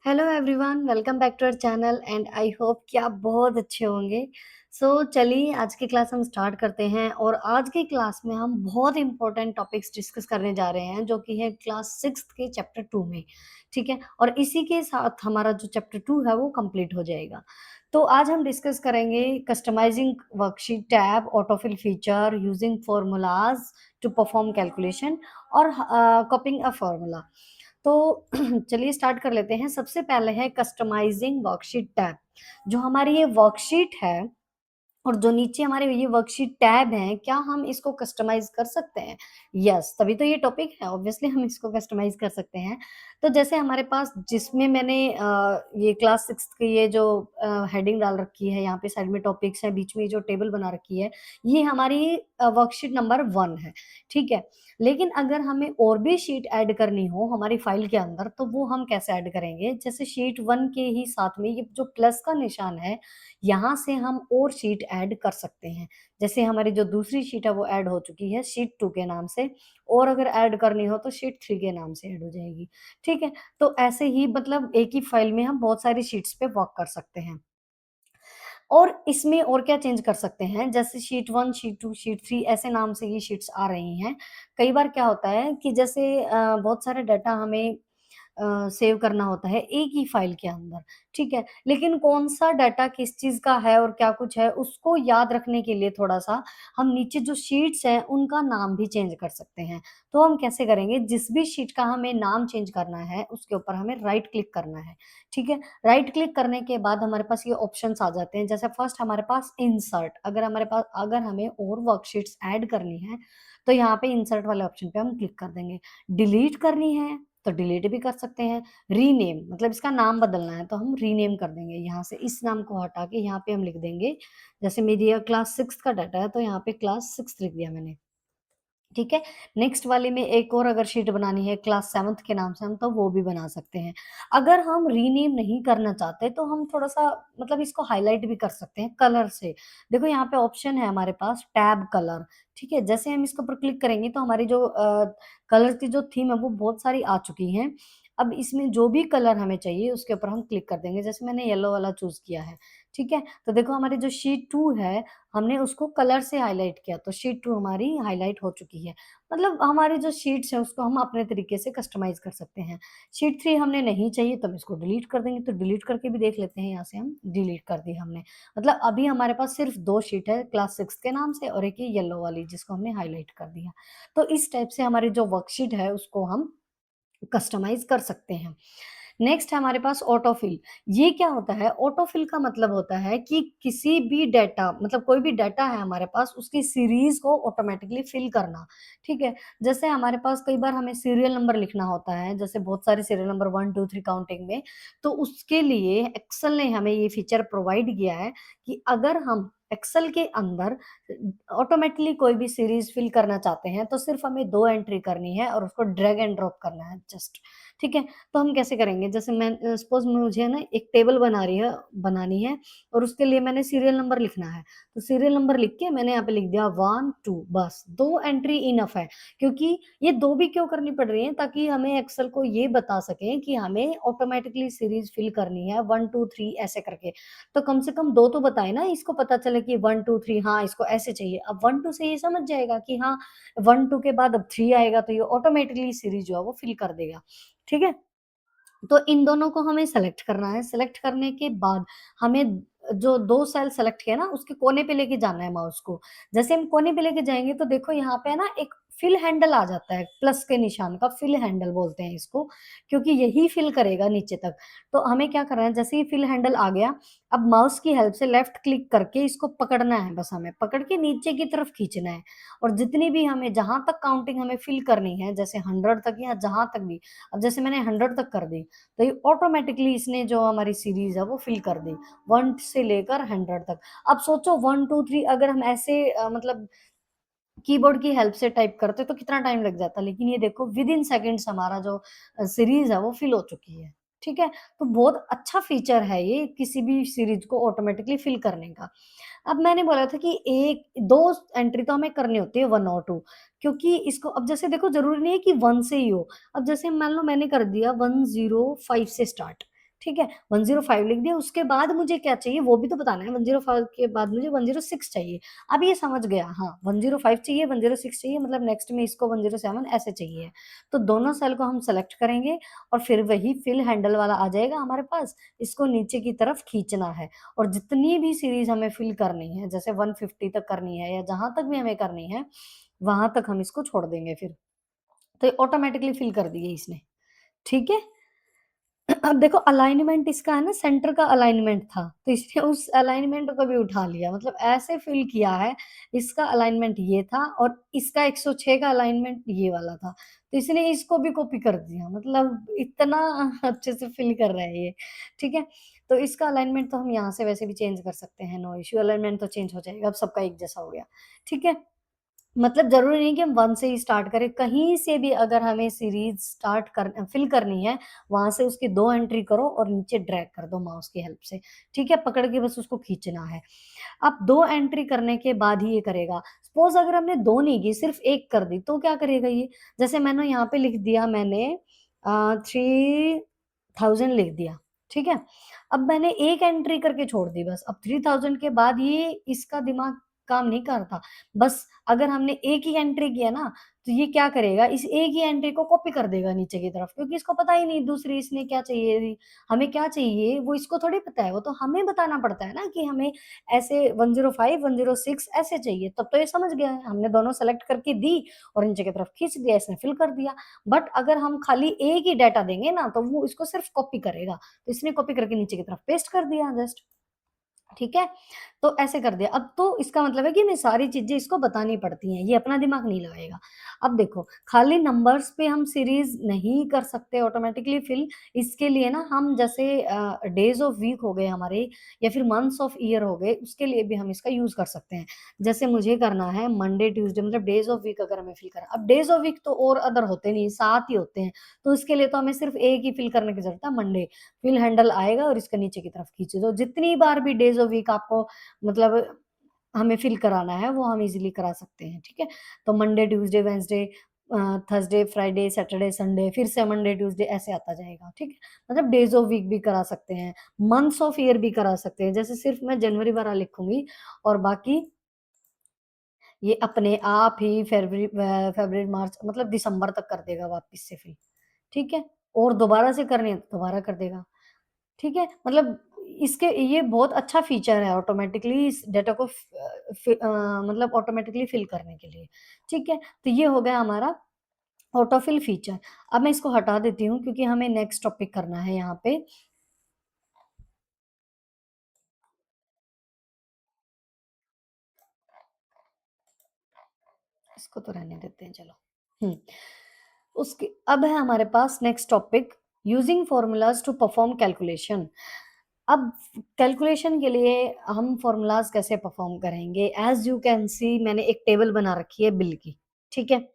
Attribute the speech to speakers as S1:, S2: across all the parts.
S1: Hello everyone, welcome back to our channel and I hope कि आप बहुत अच्छे होंगे। चलिए आज की क्लास हम स्टार्ट करते हैं और आज की क्लास में हम बहुत इंपॉर्टेंट टॉपिक्स डिस्कस करने जा रहे हैं जो कि है क्लास 6th के चैप्टर 2 में। ठीक है, और इसी के साथ हमारा जो चैप्टर 2 है वो कंप्लीट हो जाएगा। तो आज हम डिस्कस करेंगे customizing worksheet tab, autofill feature, using formulas to perform calculation और कॉपिंग अ फॉर्मूला। तो चलिए स्टार्ट कर लेते हैं। सबसे पहले है कस्टमाइजिंग वर्कशीट टैब। जो हमारी ये वर्कशीट है और जो नीचे हमारे ये वर्कशीट टैब है, क्या हम इसको कस्टमाइज कर सकते हैं? यस, तभी तो ये टॉपिक है, ऑब्वियसली हम इसको कस्टमाइज कर सकते हैं। तो जैसे हमारे पास जिसमें मैंने ये क्लास 6 की ये जो हेडिंग डाल रखी है, यहाँ पे साइड में टॉपिक्स है, बीच में जो टेबल बना रखी है, ये हमारी वर्कशीट नंबर 1 है। ठीक है, लेकिन अगर हमें और भी शीट ऐड करनी हो हमारी फाइल के अंदर, तो वो हम कैसे ऐड करेंगे? जैसे शीट 1 के ही साथ में ये जो प्लस का निशान है, यहाँ से हम और शीट ऐड कर सकते हैं। जैसे हमारी जो दूसरी शीट है वो ऐड हो चुकी है शीट 2 के नाम से, और अगर ऐड करनी हो तो शीट 3 के नाम से ऐड हो जाएगी। ठीक है, तो ऐसे ही मतलब एक ही फाइल में हम बहुत सारी शीट्स पे वर्क कर सकते हैं। और इसमें और क्या चेंज कर सकते हैं, जैसे शीट 1, शीट 2, शीट 3 ऐसे नाम से ये शीट्स आ रही हैं। कई बार क्या होता है कि जैसे बहुत सारे डाटा हमें सेव करना होता है एक ही फाइल के अंदर, ठीक है? लेकिन कौन-सा डाटा किस चीज़ का है और क्या कुछ है, उसको याद रखने के लिए थोड़ा-सा हम नीचे जो शीट्स हैं, उनका नाम भी चेंज कर सकते हैं। तो हम कैसे करेंगे? जिस भी शीट का हमें नाम चेंज करना है, उसके ऊपर हमें राइट क्लिक करना है, ठीक है? राइट क्लिक करने के बाद हमारे पास ये ऑप्शंस आ जाते हैं। जैसे फर्स्ट हमारे पास इंसर्ट, अगर हमें और वर्कशीट्स ऐड करनी है, तो यहाँ पे इंसर्ट वाले ऑप्शन पे हम क्लिक कर देंगे। डिलीट करनी है, तो डिलीट भी कर सकते हैं। रीनेम मतलब इसका नाम बदलना है, तो हम रीनेम कर देंगे। यहाँ से इस नाम को हटा के यहाँ पे हम लिख देंगे, जैसे मेरी ये क्लास 6 का डाटा है, तो यहाँ पे क्लास 6 लिख दिया मैंने। ठीक है, नेक्स्ट वाले में एक और अगर शीट बनानी है क्लास 7th के नाम से हम, तो वो भी बना सकते हैं। अगर हम रीनेम नहीं करना चाहते, तो हम थोड़ा-सा मतलब इसको हाइलाइट भी कर सकते हैं कलर से। देखो यहाँ पे ऑप्शन है हमारे पास टैब कलर, ठीक है? जैसे हम इसके ऊपर क्लिक करेंगे, तो हमारी जो कलर की जो थीम है वो बहुत सारी आ चुकी हैं। अब इसमें जो भी कलर हमें चाहिए उसके ऊपर हम क्लिक कर देंगे। जैसे मैंने येलो वाला चूज़ किया है, ठीक है? तो देखो हमारी जो शीट 2 है, हमने उसको कलर से हाइलाइट किया, तो शीट 2 हमारी हाइलाइट हो चुकी है। मतलब हमारी जो शीट्स हैं उसको हम अपने तरीके से कस्टमाइज़ कर सकते हैं। शीट 3 हमने नहीं चाहिए, तो हम इसको डिलीट कर देंगे, तो डिलीट करके भी देख लेते हैं। यहाँ से हम डिलीट कर दी हमने। मतलब अभी हमारे पास सिर्फ़ 2 शीट है क्लास 6 के नाम से, और एक ये येलो वाली जिसको हमने हाइलाइट कर दिया। तो इस टाइप से हमारी जो वर्कशीट है उसको हम कस्टमाइज़ कर सकते हैं। नेक्स्ट है हमारे पास ऑटोफिल। ये क्या होता है? ऑटोफिल का मतलब होता है कि किसी भी डाटा, मतलब कोई भी डाटा है हमारे पास, उसकी सीरीज़ को ऑटोमैटिकली फिल करना, ठीक है? जैसे हमारे पास कई बार हमें सीरियल नंबर लिखना होता है, जैसे बहुत सारे सीरियल नंबर 1, 2, 3 काउंटिंग में, तो उसके लिए एक्सेल ने हमें ये फीचर प्रोवाइड किया है कि अगर हम एक्सेल के अंदर ऑटोमैटिकली कोई भी सीरीज़ फिल करना चाहते हैं, तो सिर्फ़ हमें 2 एंट्री करनी है और उसको ड्रैग एंड ड्रॉप करना है जस्ट, ठीक है? तो हम कैसे करेंगे? जैसे मैं सपोज़ मुझे ना एक टेबल बनानी है और उसके लिए मैंने सीरियल नंबर लिखना है। तो सीरियल नंबर लिख के मैंने यहाँ पे लिख दिया 1, 2 बस 2 एंट्री इनफ है। क्योंकि ये 2 भी क्यों करनी पड़ रही है? ताकि हमें एक्सेल को ये बता सकें कि हमें ऑटोमैटिकली सीरीज़ फिल करनी है 1, 2, 3 ऐसे करके। तो कम से कम 2 तो बताए ना, इसको पता चले कि 1, 2, 3 हाँ, इसको ऐसे चाहिए। अब 1, 2 से ये समझ जाएगा कि हाँ, 1, 2 के बाद अब 3 आएगा, तो ये ऑटोमैटिकली सीरीज़ जो है वो फिल कर देगा। ठीक है? तो इन दोनों को हमें सेलेक्ट करना है। सेलेक्ट करने के बाद हमें जो 2 सेल सेलेक्ट किए ना, उसके कोने पे लेके जाना है माउस को। जैसे हम कोने पे लेके जाएँगे, तो देखो यहाँ पे है ना एक फिल हैंडल आ जाता है, प्लस के निशान का फिल हैंडल बोलते हैं इसको, क्योंकि यही फिल करेगा नीचे तक। तो हमें क्या करना है, जैसे ही फिल हैंडल आ गया, अब माउस की हेल्प से लेफ्ट क्लिक करके इसको पकड़ना है, बस हमें पकड़ के नीचे की तरफ खींचना है। और जितनी भी हमें जहाँ तक काउंटिंग हमें फिल करनी है, जैसे 100 तक या जहाँ तक भी, अब जैसे मैंने 100 तक कर दी, तो ये ऑटोमैटिकली इसने जो हमारी सीरीज़ है वो फिल कर दी, 1 से लेकर 100 तक। अब सोचो 1, 2, 3 अगर हम ऐसे मतलब कीबोर्ड की हेल्प से टाइप करते तो कितना टाइम लग जाता, लेकिन ये देखो विदिन सेकंड्स हमारा जो सीरीज़ है वो फिल हो चुकी है, ठीक है? तो बहुत अच्छा फीचर है ये किसी भी सीरीज़ को ऑटोमैटिकली फिल करने का। अब मैंने बोला था कि 1-2 एंट्री तो हमें करनी होती है 1 और 2, क्योंकि इसको अब जैसे देखो ज़रूरी नहीं है कि 1 से ही हो। अब जैसे मान लो मैंने कर दिया 105 से स्टार्ट, ठीक है? 105 लिख दिया, उसके बाद मुझे क्या चाहिए वो भी तो बताना है, 105 के बाद मुझे 106 चाहिए। अब ये समझ गया, हाँ, 105 चाहिए, 106 चाहिए, मतलब नेक्स्ट में इसको 107 ऐसे चाहिए। तो दोनों सेल को हम सेलेक्ट करेंगे और फिर वही फिल हैंडल वाला आ जाएगा हमारे पास, इसको नीचे की तरफ खींचना है और जितनी भी सीरीज़ हमें फिल करनी है, जैसे 150 तक करनी है या जहाँ तक भी हमें करनी है, वहाँ तक हम इसको छोड़ देंगे फिर। तो ये ऑटोमैटिकली फिल कर दिए इसने, ठीक है? अब देखो अलाइनमेंट इसका है ना, सेंटर का अलाइनमेंट था, तो इसने उस अलाइनमेंट को भी उठा लिया, मतलब ऐसे फिल किया है, इसका अलाइनमेंट ये था और इसका 106 का अलाइनमेंट ये वाला था, तो इसने इसको भी कॉपी कर दिया, मतलब इतना अच्छे से फिल कर रहा है ये, ठीक है? तो इसका अलाइनमेंट तो हम यहाँ से वैसे भी चेंज कर सकते हैं, नो इश्यू, अलाइनमेंट तो चेंज हो जाएगा, अब सबका एक जैसा हो गया, ठीक है? मतलब ज़रूरी नहीं कि हम 1 से ही स्टार्ट करें, कहीं से भी अगर हमें सीरीज़ स्टार्ट कर फिल करनी है, वहाँ से उसकी 2 एंट्री करो और नीचे ड्रैग कर दो माउस की हेल्प से, ठीक है? पकड़ के बस उसको खींचना है। अब 2 एंट्री करने के बाद ही ये करेगा। सपोज़ अगर हमने 2 नहीं की, सिर्फ़ 1 कर दी, तो क्या करेगा ये? जैसे मैंने यहाँ पे लिख दिया मैंने 3000 लिख दिया, ठीक है? अब मैंने 1 एंट्री करके छोड़ दी बस, अब 3000 के बाद ये इसका दिमाग काम नहीं करता। बस अगर हमने एक ही एंट्री किया ना, तो ये क्या करेगा, इस एक ही एंट्री को कॉपी कर देगा नीचे की तरफ, क्योंकि इसको पता ही नहीं दूसरी इसने क्या चाहिए थी। हमें क्या चाहिए वो इसको थोड़ी पता है, वो तो हमें बताना पड़ता है ना कि हमें ऐसे 105, 106 ऐसे चाहिए, तब तो ये समझ गया है। हमने दोनों सेलेक्ट करके दी और नीचे की तरफ खींच दिया, इसने फिल कर दिया। बट अगर हम खाली एक ही डाटा देंगे ना, तो वो इसको सिर्फ कॉपी करेगा। तो इसने कॉपी करके नीचे की तरफ पेस्ट कर दिया जस्ट। ठीक है? तो ऐसे कर दिया। अब तो इसका मतलब है कि हमें सारी चीज़ें इसको बतानी पड़ती हैं, ये अपना दिमाग नहीं लगाएगा। अब देखो, खाली नंबर्स पे हम सीरीज़ नहीं कर सकते ऑटोमैटिकली फिल, इसके लिए ना हम जैसे डेज़ ऑफ वीक हो गए हमारे या फिर मंथ्स ऑफ ईयर हो गए, उसके लिए भी हम इसका यूज़ कर सकते हैं। जैसे मुझे करना है मंडे, ट्यूसडे मतलब डेज़ ऑफ वीक अगर हमें फिल करना है। अब डेज़ ऑफ वीक तो और अदर होते नहीं, 7 ही होते हैं, तो इसके लिए तो हमें सिर्फ़ एक ही फिल करने की ज़रूरत है, मंडे। फिल हैंडल आएगा और इसके नीचे की तरफ खींच दो। जितनी बार भी डेज़ ऑफ वीक आपको मतलब हमें फिल कराना है, वो हम ईज़िली करा सकते हैं, ठीक है? तो Monday, Tuesday, Wednesday Thursday, Friday, Saturday, Sunday फिर से मंडे, ट्यूसडे ऐसे आता जाएगा, ठीक है? मतलब डेज़ ऑफ वीक भी करा सकते हैं, मंथ्स ऑफ ईयर भी करा सकते हैं। जैसे सिर्फ़ मैं जनवरी भरा लिखूँगी और बाकी ये अपने आप ही फ़रवरी, मार्च मतलब दिसंबर तक कर देगा वापस से फिल, ठीक है? और दोबारा से करनी है तो दोबारा कर देगा। ठीक है? मतलब इसके ये बहुत अच्छा फीचर है ऑटोमैटिकली इस डाटा को मतलब ऑटोमैटिकली फिल करने के लिए, ठीक है? तो ये हो गया हमारा ऑटो फिल फीचर। अब मैं इसको हटा देती हूँ क्योंकि हमें नेक्स्ट टॉपिक करना है यहाँ पे। इसको तो रहने देते हैं चलो। हुँ। उसके अब है हमारे पास next topic using formulas to perform calculation. अब कैलकुलेशन के लिए हम फॉर्मूलाज़ कैसे परफॉर्म करेंगे? एज़ यू कैन सी मैंने एक टेबल बना रखी है बिल की, ठीक है?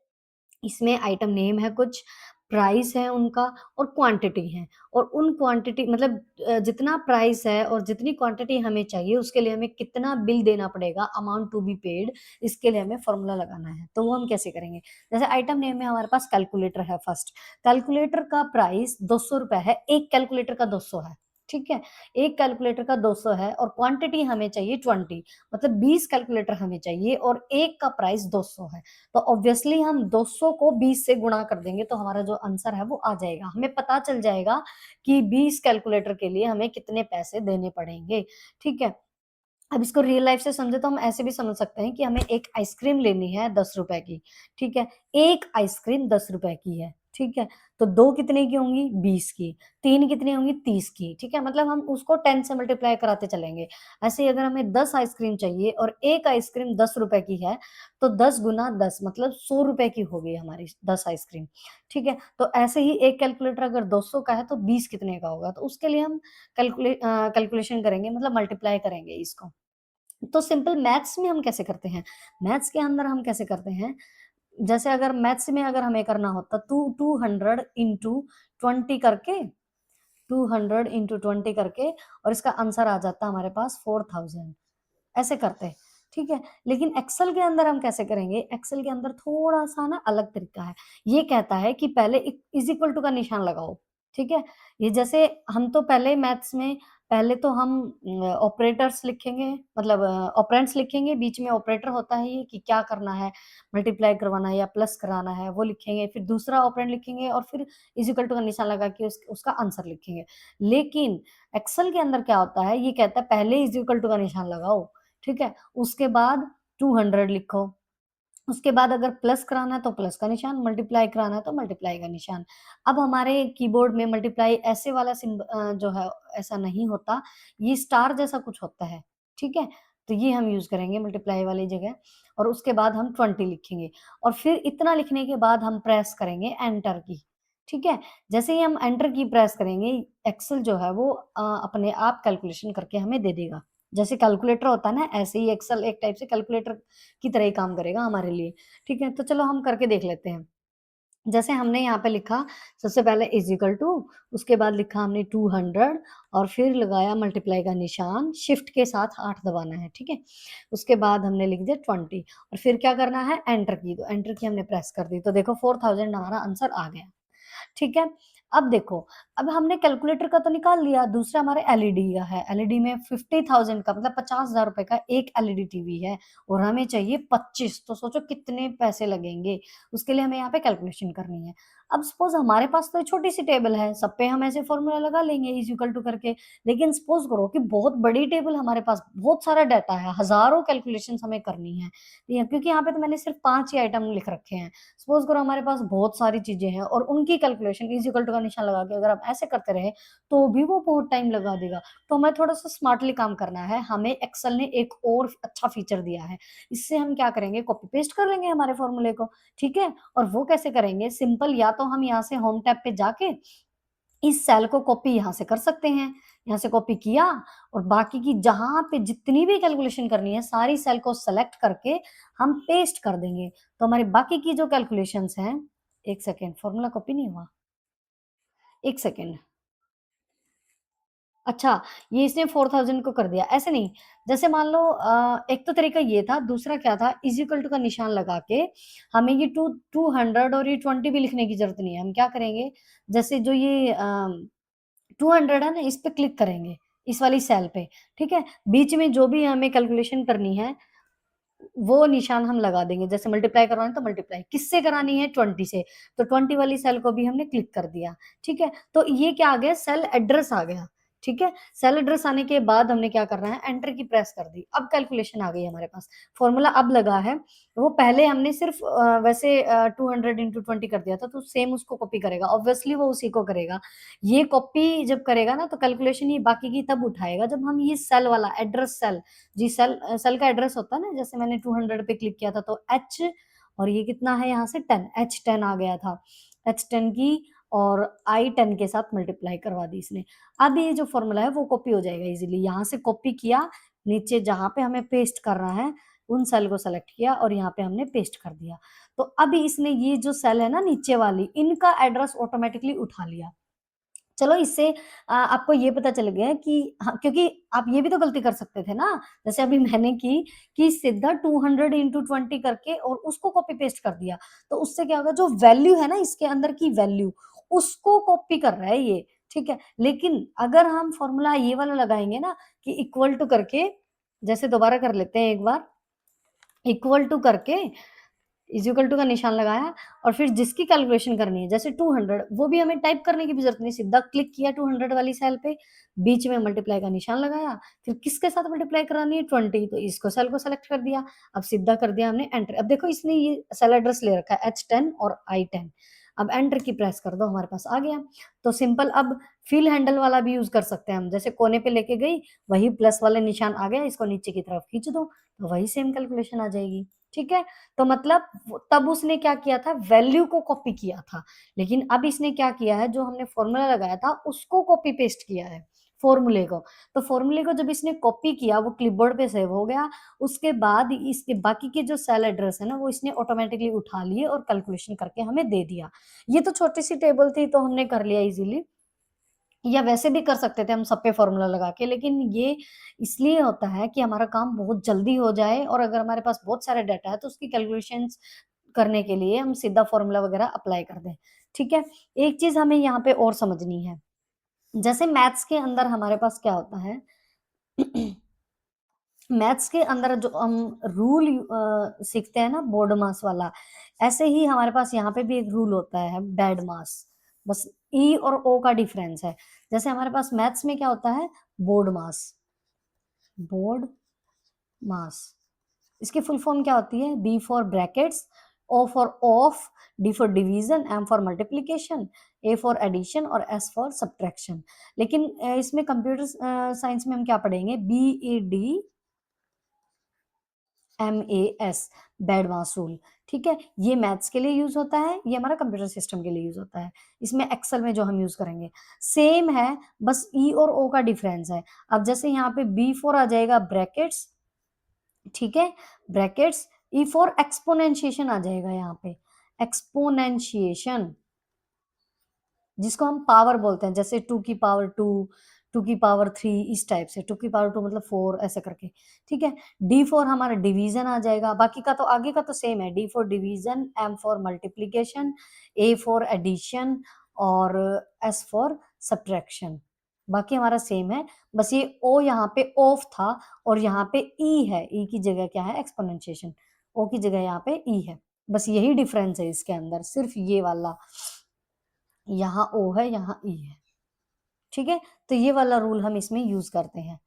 S1: इसमें आइटम नेम है कुछ, प्राइस है उनका और क्वांटिटी है और उन क्वांटिटी मतलब जितना प्राइस है और जितनी क्वांटिटी हमें चाहिए उसके लिए हमें कितना बिल देना पड़ेगा, अमाउंट टू बी पेड, इसके लिए हमें फॉर्मूला लगाना है। तो वो हम कैसे करेंगे? जैसे आइटम नेम में हमारे पास कैलकुलेटर है फर्स्ट, कैलकुलेटर का प्राइस ₹200 है, एक कैलकुलेटर का 200 है, ठीक है? एक कैलकुलेटर का 200 है और क्वांटिटी हमें चाहिए 20 मतलब 20 कैलकुलेटर हमें चाहिए और एक का प्राइस 200 है। तो ऑब्वियसली हम 200 को 20 से गुणा कर देंगे तो हमारा जो आंसर है वो आ जाएगा। हमें पता चल जाएगा कि 20 कैलकुलेटर के लिए हमें कितने पैसे देने पड़ेंगे, ठीक है? अब इसको रियल लाइफ से समझे तो हम ऐसे भी समझ सकते हैं कि हमें एक आइसक्रीम लेनी है ₹10 की, ठीक है? एक आइसक्रीम ₹10 की है, ठीक है? तो 2 कितने की होंगी? 20 की, 3 कितनी होंगी? 30 की, ठीक है? मतलब हम उसको 10 से मल्टीप्लाई कराते चलेंगे। ऐसे ही अगर हमें 10 आइसक्रीम चाहिए और एक आइसक्रीम ₹10 की है, तो 10 गुना 10 मतलब ₹100 की हो गई हमारी 10 आइसक्रीम, ठीक है? तो ऐसे ही एक कैलकुलेटर अगर 200 का है तो 20 कितने का होगा? तो उसके लिए हम कैलकुलेशन करेंगे मतलब मल्टीप्लाई करेंगे इसको। तो सिंपल मैथ्स में हम कैसे करते हैं? मैथ्स के अंदर हम कैसे करते हैं, जैसे अगर मैथ्स में अगर हमें करना होता 200 इंटू 20 करके 200 इंटू 20 करके और इसका आंसर आ जाता हमारे पास 4000 ऐसे करते, ठीक है? लेकिन एक्सेल के अंदर हम कैसे करेंगे? एक्सेल के अंदर थोड़ा-सा ना अलग तरीका है। ये कहता है कि पहले एक इज़ इक्वल टू का निशान लगाओ। ठीक है? ये जैसे हम तो पहले मैथ्स में पहले तो हम ऑपरेटर्स लिखेंगे मतलब ऑपरेंड्स लिखेंगे, बीच में ऑपरेटर होता है ये कि क्या करना है, मल्टीप्लाई करवाना है या प्लस कराना है, वो लिखेंगे। फिर दूसरा ऑपरेंड लिखेंगे और फिर इज़ इक्वल टू का निशान लगा के उसका आंसर लिखेंगे। लेकिन एक्सेल के अंदर क्या होता है, ये कहता है पहले इज़ इक्वल टू का निशान लगाओ, ठीक है? उसके बाद 200 लिखो। उसके बाद अगर प्लस कराना है तो प्लस का निशान, मल्टीप्लाई कराना है तो मल्टीप्लाई का निशान। अब हमारे कीबोर्ड में मल्टीप्लाई ऐसे वाला जो है ऐसा नहीं होता, ये स्टार जैसा कुछ होता है, ठीक है? तो ये हम यूज़ करेंगे मल्टीप्लाई वाली जगह और उसके बाद हम 20 लिखेंगे और फिर इतना लिखने के बाद हम प्रेस करेंगे एंटर की, ठीक है? जैसे ही हम एंटर की प्रेस करेंगे, एक्सेल जो है वो अपने आप कैलकुलेशन करके हमें दे देगा। जैसे कैलकुलेटर होता है ना, ऐसे ही एक्सेल एक टाइप से कैलकुलेटर की तरह ही काम करेगा हमारे लिए, ठीक है? तो चलो हम करके देख लेते हैं। जैसे हमने यहाँ पे लिखा सबसे पहले इज़ इक्वल टू उसके बाद लिखा हमने 200 और फिर लगाया मल्टीप्लाई का निशान, शिफ्ट के साथ 8 दबाना है, ठीक है? उसके बाद हमने लिख दिया 20 और फिर क्या करना है एंटर की, तो एंटर की हमने प्रेस कर दी, तो देखो 4000 हमारा आंसर आ गया। ठीक है? अब देखो, अब हमने कैलकुलेटर का तो निकाल लिया, दूसरा हमारे एलईडी का है। एलईडी में 50,000 का मतलब 50,000 रुपए का एक एलईडी टीवी है और हमें चाहिए 25 तो सोचो कितने पैसे लगेंगे? उसके लिए हमें यहाँ पे कैलकुलेशन करनी है। अब सपोज़ हमारे पास तो ये छोटी-सी टेबल है, सब पे हम ऐसे फ़ॉर्मूला लगा लेंगे इज़ इक्वल टू करके। लेकिन सपोज़ करो कि बहुत बड़ी टेबल हमारे पास, बहुत सारा डाटा है, हज़ारों कैलकुलेशंस हमें करनी है। या क्योंकि यहाँ पे तो मैंने सिर्फ़ 5 ही आइटम लिख रखे हैं। सपोज़ करो हमारे पास बहुत सारी चीज़ें हैं और उनकी कैलकुलेशन इज़ इक्वल टू का निशान लगा के अगर हम ऐसे करते रहे, तो भी वो बहुत टाइम लगा देगा। तो हमें थोड़ा-सा स्मार्टली काम करना है। हमें एक्सेल ने एक और अच्छा फीचर दिया है। इससे हम क्या करेंगे कॉपी पेस्ट कर लेंगे हमारे फ़ॉर्मूले को, ठीक है? और वो कैसे करेंगे सिंपल या तो हम यहाँ से होम टैब पे जाके इस सेल को कॉपी यहाँ से कर सकते हैं। यहाँ से कॉपी किया और बाकी की जहाँ पे जितनी भी कैलकुलेशन करनी है, सारी सेल को सेलेक्ट करके हम पेस्ट कर देंगे। तो हमारी बाकी की जो कैलकुलेशंस हैं 1 सेकंड फ़ॉर्मूला कॉपी नहीं हुआ। 1 सेकंड। अच्छा, ये इसने 4000 को कर दिया, ऐसे नहीं। जैसे मान लो एक तो तरीका ये था, दूसरा क्या था इज़ इक्वल टू का निशान लगा के हमें ये 200 और ये 20 भी लिखने की ज़रूरत नहीं है। हम क्या करेंगे, जैसे जो ये 200 है ना, इस पे क्लिक करेंगे, इस वाली सेल पे, ठीक है? बीच में जो भी हमें कैलकुलेशन करनी है, वो निशान हम लगा देंगे। जैसे मल्टीप्लाई करवाना है तो मल्टीप्लाई, किससे करानी है 20 से, तो 20 वाली सेल को भी हमने क्लिक कर दिया, ठीक है? तो ये क्या आ गया सेल एड्रेस आ गया, ठीक है? सेल एड्रेस आने के बाद हमने क्या करना है एंटर की प्रेस कर दी। अब कैलकुलेशन आ गई हमारे पास, फॉर्मूला अब लगा है। वो पहले हमने सिर्फ वैसे 200 इंटू 20 कर दिया था, तो सेम उसको कॉपी करेगा, ऑब्वियसली वो उसी को करेगा। ये कॉपी जब करेगा ना तो कैलकुलेशन ये बाकी की तब उठाएगा जब हम ये सेल वाला एड्रेस सेल जी सेल का एड्रेस होता है ना, जैसे मैंने 200 पे क्लिक किया था तो एच और ये कितना है यहाँ से 10 H10 आ गया था। H10 की और I10 के साथ मल्टीप्लाई करवा दी इसने। अब ये जो फ़ॉर्मूला है वो कॉपी हो जाएगा इज़िली। यहाँ से कॉपी किया, नीचे जहाँ पे हमें पेस्ट करना है, उन सेल को सेलेक्ट किया और यहाँ पे हमने पेस्ट कर दिया। तो अब इसने ये जो सेल है ना नीचे वाली, इनका एड्रेस ऑटोमैटिकली उठा लिया। चलो इससे आपको ये पता चल गया कि हाँ, क्योंकि आप ये भी तो गलती कर सकते थे ना, जैसे अभी मैंने की कि सीधा 200 इंटू 20 करके और उसको कॉपी पेस्ट कर दिया। तो उससे क्या होगा जो वैल्यू है ना इसके अंदर की वैल्यू, उसको कॉपी कर रहा है ये, ठीक है? लेकिन अगर हम फ़ॉर्मूला ये वाला लगाएँगे ना कि इक्वल टू करके, जैसे दोबारा कर लेते हैं एक बार, इक्वल टू करके इज़ इक्वल टू का निशान लगाया और फिर जिसकी कैलकुलेशन करनी है, जैसे 200 वो भी हमें टाइप करने की भी ज़रूरत नहीं, सीधा क्लिक किया 200 वाली सेल पे, बीच में मल्टीप्लाई का निशान लगाया, फिर किसके साथ मल्टीप्लाई करानी है 20 तो इसको सेल को सेलेक्ट कर दिया, अब सीधा कर दिया हमने एंटर। अब देखो इसने ये सेल एड्रेस ले रखा है H10 और I10, अब एंटर की प्रेस कर दो हमारे पास आ गया। तो सिंपल अब फिल हैंडल वाला भी यूज़ कर सकते हैं हम, जैसे कोने पे लेके गई, वही प्लस वाले निशान आ गया, इसको नीचे की तरफ खींच दो, तो वही सेम कैलकुलेशन आ जाएगी, ठीक है? तो मतलब वो तब उसने क्या किया था वैल्यू को कॉपी किया था। लेकिन अब इसने क्या किया है जो हमने फ़ॉर्मूला लगाया था उसको कॉपी पेस्ट किया है, फ़ॉर्मूले को। तो फ़ॉर्मूले को जब इसने कॉपी किया वो क्लिपबोर्ड पे सेव हो गया, उसके बाद इसके बाकी के जो सेल एड्रेस है ना वो इसने ऑटोमैटिकली उठा लिए और कैलकुलेशन करके हमें दे दिया। ये तो छोटी-सी टेबल थी तो हमने कर लिया ईज़िली। या वैसे भी कर सकते थे हम सब पे फ़ॉर्मूला लगा के, लेकिन ये इसलिए होता है कि हमारा काम बहुत जल्दी हो जाए और अगर हमारे पास बहुत सारा डाटा है तो उसकी कैलकुलेशंस करने के लिए हम सीधा फ़ॉर्मूला वगैरह अप्लाई कर दें। ठीक है? एक चीज़ हमें यहाँ पे और समझनी है, जैसे मैथ्स के अंदर हमारे पास क्या होता है मैथ्स के अंदर जो हम रूल सीखते हैं ना बोर्ड मास वाला, ऐसे ही हमारे पास यहाँ पे भी एक रूल होता है बैड मास। बस ई और ओ का डिफरेंस है। जैसे हमारे पास मैथ्स में क्या होता है बोर्ड मास, बोर्ड मास। इसकी फुल फॉर्म क्या होती है? B for brackets, O for of, D for division, M for multiplication, A for addition और एस फॉर सब्ट्रैक्शन। लेकिन इसमें कंप्यूटर साइंस में हम क्या पढ़ेंगे? B E D MAS, BEDMAS rule. ठीक है, ये मैथ्स के लिए यूज होता है, ये हमारा कंप्यूटर सिस्टम के लिए यूज होता है। इसमें एक्सेल में जो हम यूज करेंगे सेम है, बस ई और ओ का डिफरेंस है। अब जैसे यहाँ पे बी फोर आ जाएगा ब्रैकेट्स, ठीक है, ब्रैकेट्स, ई फोर एक्सपोनेंशिएशन आ जाएगा यहाँ पे, एक्सपोनेंशिएशन, जिसको हम पावर बोलते हैं, जैसे 2 की पावर 2, 2 की पावर 3, इस टाइप से 2 की पावर 2 मतलब 4 ऐसे करके। ठीक है, डी फोर हमारा डिवीजन आ जाएगा, बाकी का तो आगे का तो सेम है, D for division, M for multiplication, A for addition और एस फॉर सब्ट्रैक्शन। बाकी हमारा सेम है, बस ये ओ यहाँ पे ऑफ था और यहाँ पे ई है, ई की जगह क्या है? एक्सपोनेंशिएशन। ओ की जगह यहाँ पे ई है, बस यही डिफरेंस है इसके अंदर, सिर्फ ये वाला। यहाँ ओ है, यहाँ ई है। ठीक है, तो ये वाला रूल हम इसमें यूज करते हैं।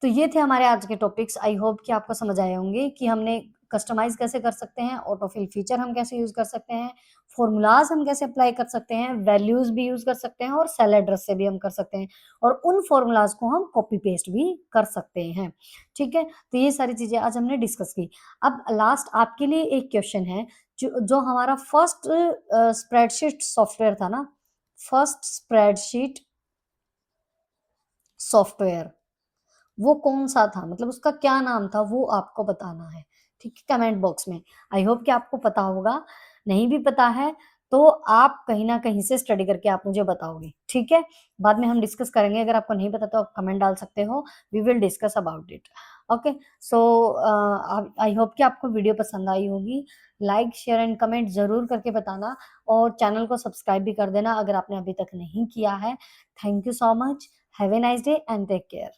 S1: तो ये थे हमारे आज के टॉपिक्स। आई होप कि आपको समझ आए होंगे कि हमने कस्टमाइज कैसे कर सकते हैं, ऑटोफिल फीचर हम कैसे यूज कर सकते हैं, फॉर्मूलाज हम कैसे अप्लाई कर सकते हैं, वैल्यूज भी यूज कर सकते हैं और सेल एड्रेस से भी हम कर सकते हैं, और उन फॉर्मूलाज को हम कॉपी पेस्ट भी कर सकते हैं। ठीक है, तो ये सारी चीजें आज हमने डिस्कस की। अब लास्ट आपके लिए एक क्वेश्चन है, जो हमारा फर्स्ट स्प्रेडशीट सॉफ्टवेयर था ना, फर्स्ट स्प्रेडशीट सॉफ्टवेयर, वो कौन सा था, मतलब उसका क्या नाम था, वो आपको बताना है। ठीक है, कमेंट बॉक्स में। आई होप कि आपको पता होगा, नहीं भी पता है तो आप कहीं ना कहीं से स्टडी करके आप मुझे बताओगे। ठीक है, बाद में हम डिस्कस करेंगे, अगर आपको नहीं पता तो आप कमेंट डाल सकते हो, we will discuss about it. Okay, so I hope कि आपको वीडियो पसंद आई होगी। लाइक शेयर एंड कमेंट जरूर करके बताना, और चैनल को सब्सक्राइब भी कर देना अगर आपने अभी तक नहीं किया है। Thank you so much, have a nice day and take care.